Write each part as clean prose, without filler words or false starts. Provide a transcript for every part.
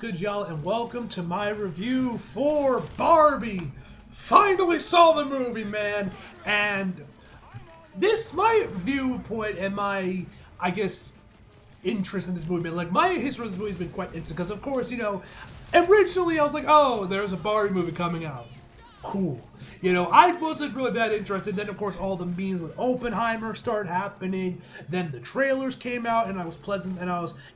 good, y'all, and welcome to my review for Barbie. Finally saw the movie, man, and my viewpoint and my, I guess, interest in this movie, man, like, my history of this movie has been quite instant, because, of course, originally I was like, oh, there's a Barbie movie coming out. Cool. I wasn't really that interested. Then, of course, all the memes with Oppenheimer started happening. Then the trailers came out, and I was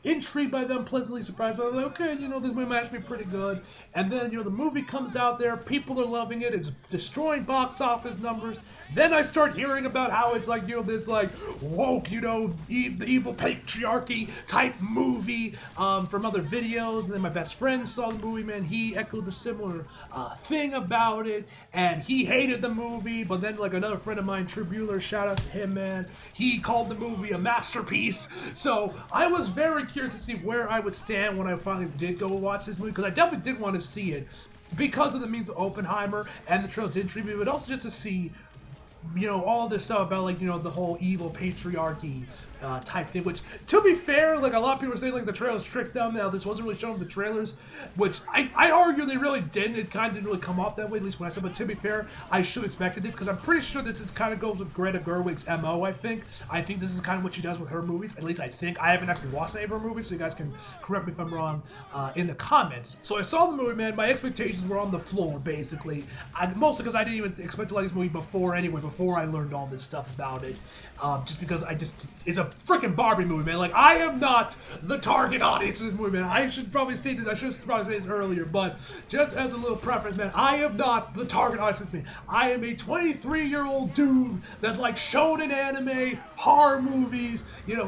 intrigued by them, pleasantly surprised. But I was like, okay, this movie might actually be pretty good. And then, the movie comes out there, people are loving it, it's destroying box office numbers. Then I start hearing about how it's like, this like woke, the evil patriarchy type movie from other videos. And then my best friend saw the movie, man. He echoed the similar thing about it, and he hated the movie. But then, like, another friend of mine, True Bueller, shout out to him, man, he called the movie a masterpiece. So I was very curious to see where I would stand when I finally did go watch this movie, because I definitely did want to see it because of the memes of Oppenheimer and the trailers did intrigue me, but also just to see all this stuff about, like, the whole evil patriarchy type thing, which, to be fair, like, a lot of people are saying, like, the trailers tricked them. Now, this wasn't really shown in the trailers, which I argue they really didn't. It kind of didn't really come off that way, at least when I said, but to be fair, I should have expected this, because I'm pretty sure this is kind of goes with Greta Gerwig's MO, I think. I think this is kind of what she does with her movies, at least I think. I haven't actually watched any of her movies, so you guys can correct me if I'm wrong in the comments. So I saw the movie, man. My expectations were on the floor, basically. Mostly because I didn't even expect to like this movie before I learned all this stuff about it. Just because it's a freaking Barbie movie, man. Like, I am not the target audience for this movie, man. I should probably say this. I should probably say this earlier, but just as a little preference, man, I am not the target audience for this movie. I am a 23-year-old dude that likes shonen anime, horror movies,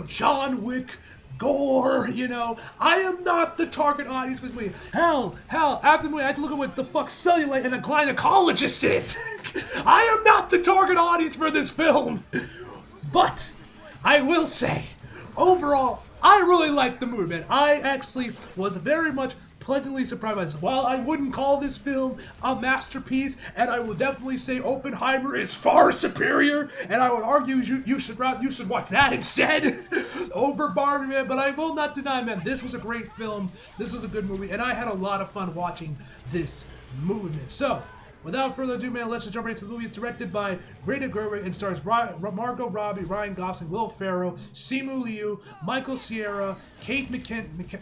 John Wick, gore, I am not the target audience for this movie. Hell, after the movie, I had to look at what the fuck cellulite and a gynecologist is. I am not the target audience for this film. But I will say, overall, I really liked the movie, man. I actually was very much pleasantly surprised by this. While I wouldn't call this film a masterpiece, and I will definitely say Oppenheimer is far superior, and I would argue you should watch that instead over Barbie, man. But I will not deny, man, this was a great film. This was a good movie, and I had a lot of fun watching this movie. So, without further ado, man, let's just jump right into the movie. It's directed by Greta Gerwig and stars Margot Robbie, Ryan Gosling, Will Ferrell, Simu Liu, Michael Cera, Kate McKinnon,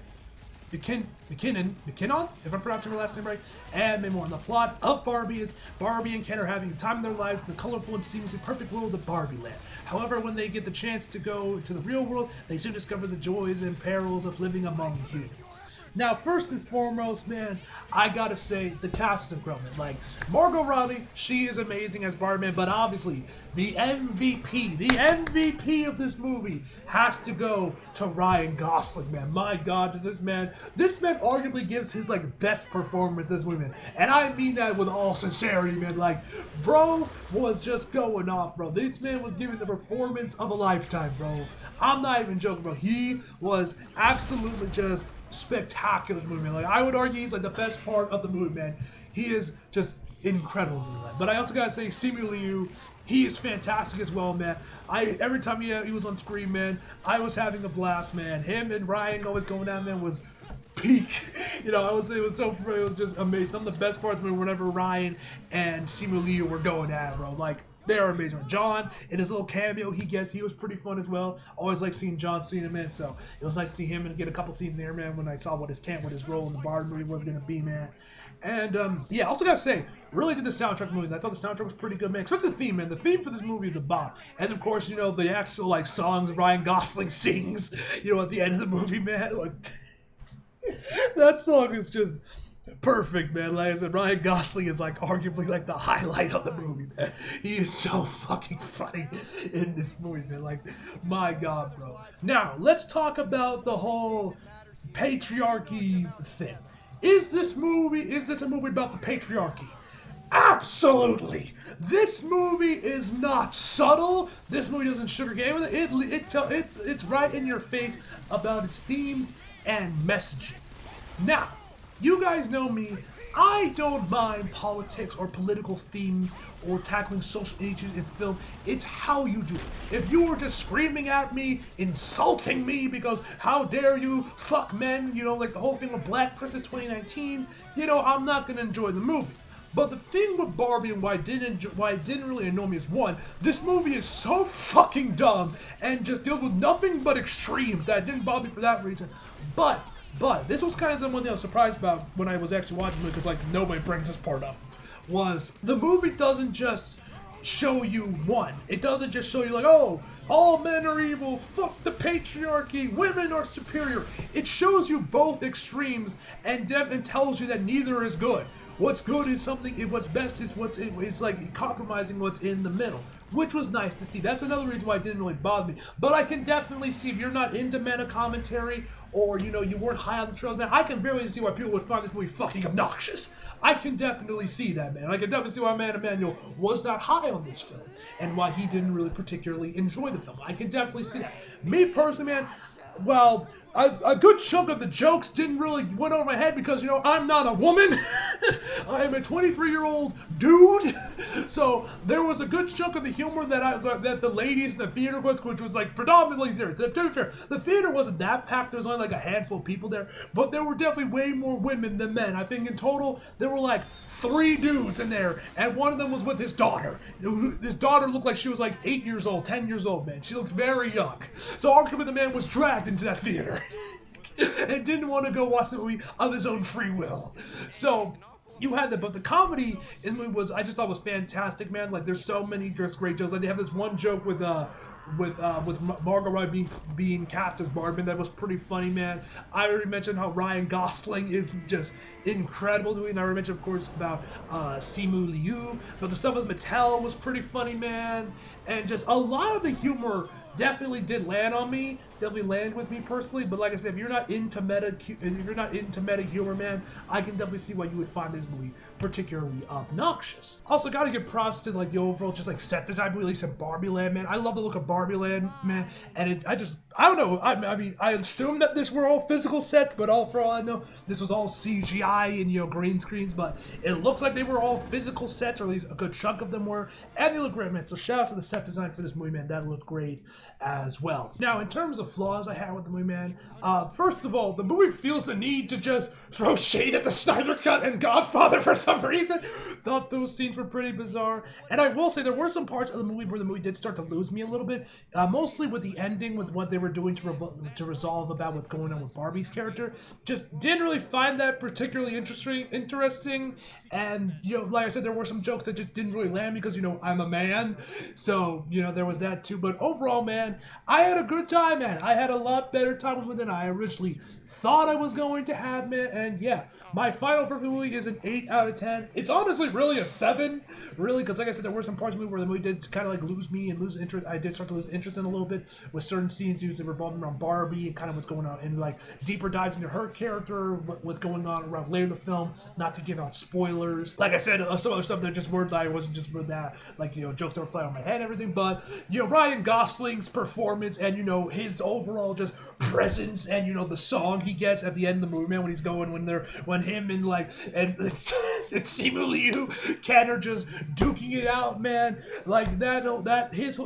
if I'm pronouncing her last name right, and many more. And the plot of Barbie is Barbie and Ken are having a time in their lives in the colorful and seamlessly perfect world of Barbie Land. However, when they get the chance to go to the real world, they soon discover the joys and perils of living among humans. Now, first and foremost, man, I gotta say, the cast is incredible. Like, Margot Robbie, she is amazing as Barbie, but obviously, the MVP of this movie has to go to Ryan Gosling, man. My God, does this man arguably gives his, like, best performance in this movie, man. And I mean that with all sincerity, man. Like, bro was just going off, bro. This man was giving the performance of a lifetime, bro. I'm not even joking, bro. He was absolutely just spectacular movie, man. Like, I would argue he's like the best part of the movie, man. He is just incredible, man. But I also gotta say, Simu Liu, he is fantastic as well, man. Every time he was on screen, man, I was having a blast, man. Him and Ryan always going down there was peak. I would say it was just amazing. Some of the best parts were whenever Ryan and Simu Liu were going at it, bro. Like, they are amazing. John, in his little cameo he was pretty fun as well. Always like seeing John Cena, man. So it was nice to see him and get a couple scenes there, man, when I saw what his role in the Barbie movie was going to be, man. And, yeah, also gotta say, really did the soundtrack movies. I thought the soundtrack was pretty good, man. Especially the theme, man. The theme for this movie is a bop. And, of course, the actual, like, songs Ryan Gosling sings, at the end of the movie, man. Like, that song is just perfect, man. Like I said, Ryan Gosling is, like, arguably, like, the highlight of the movie, man. He is so fucking funny in this movie, man. Like, my God, bro. Now, let's talk about the whole patriarchy thing. Is this a movie about the patriarchy? Absolutely. This movie is not subtle. This movie doesn't sugarcoat it. It's right in your face about its themes and messaging. Now, you guys know me. I don't mind politics or political themes or tackling social issues in film. It's how you do it. If you were just screaming at me, insulting me because how dare you, fuck men, you know, like the whole thing with Black Princess 2019, you know, I'm not gonna enjoy the movie. But the thing with Barbie and why it didn't really annoy me is, one, this movie is so fucking dumb and just deals with nothing but extremes that didn't bother me for that reason. But this was kind of the one thing I was surprised about when I was actually watching it, because like nobody brings this part up, was the movie doesn't just show you one. It doesn't just show you like, oh, all men are evil, fuck the patriarchy, women are superior. It shows you both extremes and tells you that neither is good. What's good is something, what's best is it's like compromising what's in the middle, which was nice to see. That's another reason why it didn't really bother me. But I can definitely see if you're not into meta commentary, or you know, you weren't high on the trails, man, I can very see why people would find this movie fucking obnoxious. I can definitely see that, man. I can definitely see why Man Emanuel was not high on this film, and why he didn't really particularly enjoy the film. I can definitely see that. Me personally, man, well, a good chunk of the jokes didn't really went over my head because, you know, I'm not a woman. I am a 23-year-old dude. So there was a good chunk of the humor that the ladies in the theater was, which was like predominantly there. To be fair, the theater wasn't that packed. There was only like a handful of people there, but there were definitely way more women than men. I think in total there were like 3 dudes in there, and one of them was with his daughter. His daughter looked like she was like 8 years old, 10 years old, man. She looked very young. So arguably the man was dragged into that theater. And didn't want to go watch the movie of his own free will. So you had that, but the comedy in the movie I just thought was fantastic, man. Like there's so many just great jokes. Like they have this one joke with Margot Robbie being cast as Barbie that was pretty funny, man. I already mentioned how Ryan Gosling is just incredible to me, and I already mentioned, of course, about Simu Liu. But the stuff with Mattel was pretty funny, man, and just a lot of the humor definitely did land on me, definitely land with me personally. But like I said, if you're not into meta humor, man, I can definitely see why you would find this movie particularly obnoxious. Also, gotta give props to like the overall just like set design release of Barbie Land, man. I love the look of Barbie Land, man, and I don't know. I mean, I assumed that this were all physical sets, but for all I know, this was all CGI and, you know, green screens. But it looks like they were all physical sets, or at least a good chunk of them were, and they look great, man. So shout out to the set design for this movie, man. That looked great as well. Now, in terms of flaws I had with the movie, man, first of all, the movie feels the need to just throw shade at the Snyder Cut and Godfather for some reason. Thought those scenes were pretty bizarre, and I will say there were some parts of the movie where the movie did start to lose me a little bit, mostly with the ending, with what they were doing to resolve about what's going on with Barbie's character. Just didn't really find that particularly interesting, and, you know, like I said, there were some jokes that just didn't really land because, you know, I'm a man, so, you know, there was that too. But overall, man, I had a good time, man. I had a lot better time with it than I originally thought I was going to have, man. And yeah, my final for the movie is an 8 out of 10. It's honestly really a 7, really, because like I said, there were some parts of the movie where the movie did kind of like lose me and lose interest. I did start to lose interest in a little bit with certain scenes usually revolving around Barbie and kind of what's going on, and like deeper dives into her character, what's going on around later in the film, not to give out spoilers. Like I said, some other stuff that just word that I wasn't just with that, like, you know, jokes that were flying on my head and everything. But, you know, Ryan Gosling's performance and, you know, his overall just presence and, you know, the song he gets at the end of the movie, man, when he's going, when him and like, and Simu Liu Ken are just duking it out, man, like that his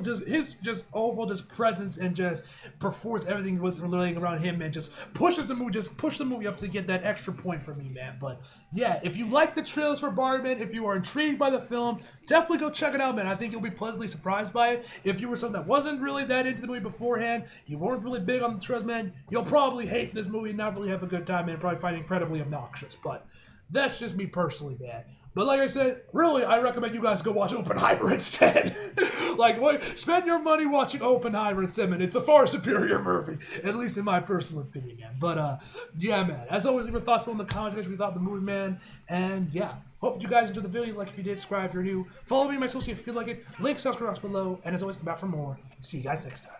just overall just presence and just performs everything with relating around him, man, just pushes the movie, just push the movie up to get that extra point for me, man. But yeah, if you like the trailers for Barbie, man, if you are intrigued by the film, definitely go check it out, man. I think you'll be pleasantly surprised by it. If you were someone that wasn't really that into the movie beforehand, you weren't really big on the trailers, man, you'll probably hate this movie and not really have a good time, man, probably find it incredibly obnoxious. But that's just me personally, man. But like I said, really, I recommend you guys go watch Oppenheimer instead. Like, spend your money watching Oppenheimer instead, man. It's a far superior movie, at least in my personal opinion, man. But, yeah, man. As always, leave your thoughts below in the comments section if you thought the movie, man. And, yeah. Hope you guys enjoyed the video. Like if you did, subscribe if you're new. Follow me on my social if you feel like it. Links down below. And as always, come back for more. See you guys next time.